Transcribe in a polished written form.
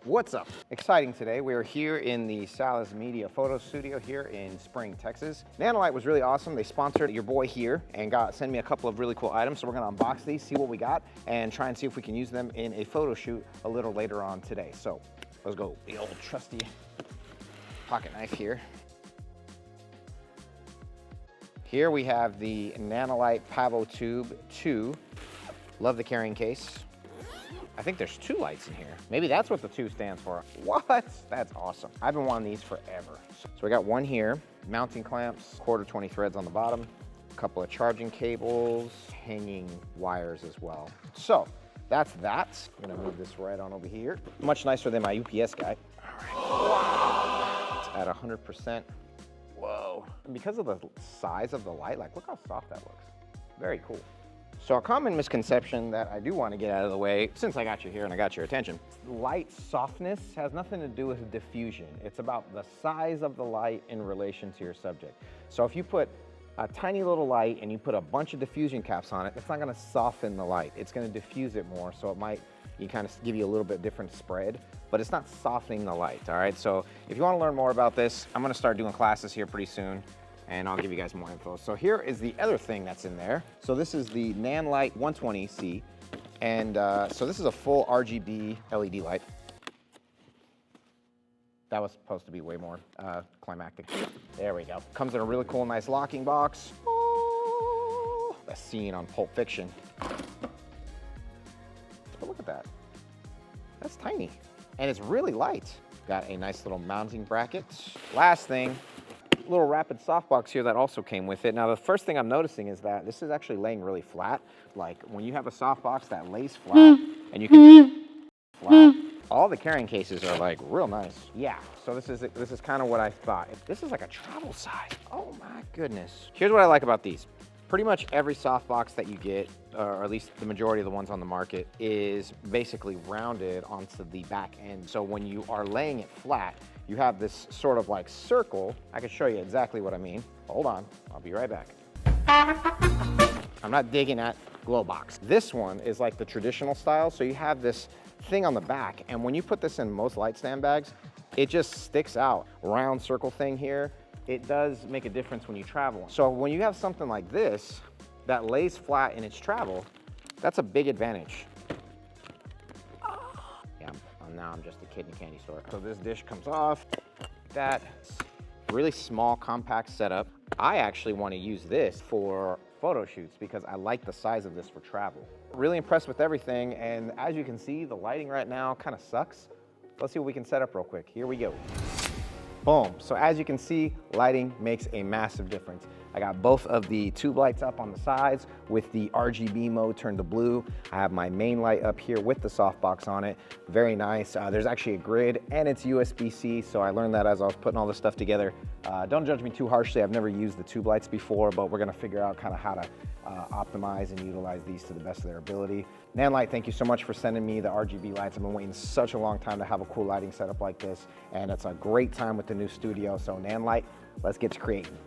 What's up? Exciting today. We are here in the Salas Media photo studio here in Spring, Texas. Nanlite was really awesome. They sponsored your boy here and sent me a couple of really cool items. So we're gonna unbox these, see what we got, and try and see if we can use them in a photo shoot a little later on today. So let's go. The old trusty pocket knife here. Here we have the Nanlite Pavotube 2. Love the carrying case. I think there's 2 lights in here. Maybe that's what the 2 stands for. What? That's awesome. I've been wanting these forever. So we got one here, mounting clamps, 1/4 threads on the bottom, a couple of charging cables, hanging wires as well. So that's that. I'm gonna move this right on over here. Much nicer than my UPS guy. All right. It's at 100%. Whoa. And because of the size of the light, like look how soft that looks. Very cool. So a common misconception that I do want to get out of the way, since I got you here and I got your attention, light softness has nothing to do with diffusion. It's about the size of the light in relation to your subject. So if you put a tiny little light and you put a bunch of diffusion caps on it, that's not going to soften the light. It's going to diffuse it more, so it might kind of give you a little bit different spread, but it's not softening the light, all right? So if you want to learn more about this, I'm going to start doing classes here pretty soon, and I'll give you guys more info. So here is the other thing that's in there. So this is the Nanlite 120C, and so this is a full RGB LED light. That was supposed to be way more climactic. There we go. Comes in a really cool, nice locking box. Oh, that scene on Pulp Fiction. But look at that. That's tiny, and it's really light. Got a nice little mounting bracket. Last thing, little rapid softbox here that also came with it. Now the first thing I'm noticing is that this is actually laying really flat. Like when you have a softbox that lays flat and you can flat, all the carrying cases are like real nice. Yeah, so this is kind of what I thought. This is like a travel size. Oh my goodness. Here's what I like about these. Pretty much every softbox that you get, or at least the majority of the ones on the market, is basically rounded onto the back end. So when you are laying it flat, you have this sort of like circle. I can show you exactly what I mean. Hold on, I'll be right back. I'm not digging at Glowbox. This one is like the traditional style. So you have this thing on the back, and when you put this in most light stand bags, it just sticks out. Round circle thing here. It does make a difference when you travel. So when you have something like this that lays flat in its travel, that's a big advantage. Yeah, now I'm just a kid in a candy store. So this dish comes off, that really small, compact setup. I actually want to use this for photo shoots because I like the size of this for travel. Really impressed with everything, and as you can see, the lighting right now kind of sucks. Let's see what we can set up real quick. Here we go. Boom. So as you can see, lighting makes a massive difference. I got both of the tube lights up on the sides with the RGB mode turned to blue. I have my main light up here with the softbox on it. Very nice. There's actually a grid and it's USB-C, so I learned that as I was putting all this stuff together. Don't judge me too harshly. I've never used the tube lights before, but we're gonna figure out kind of how to optimize and utilize these to the best of their ability. Nanlite, thank you so much for sending me the RGB lights. I've been waiting such a long time to have a cool lighting setup like this, and it's a great time with the new studio. So Nanlite, let's get to creating.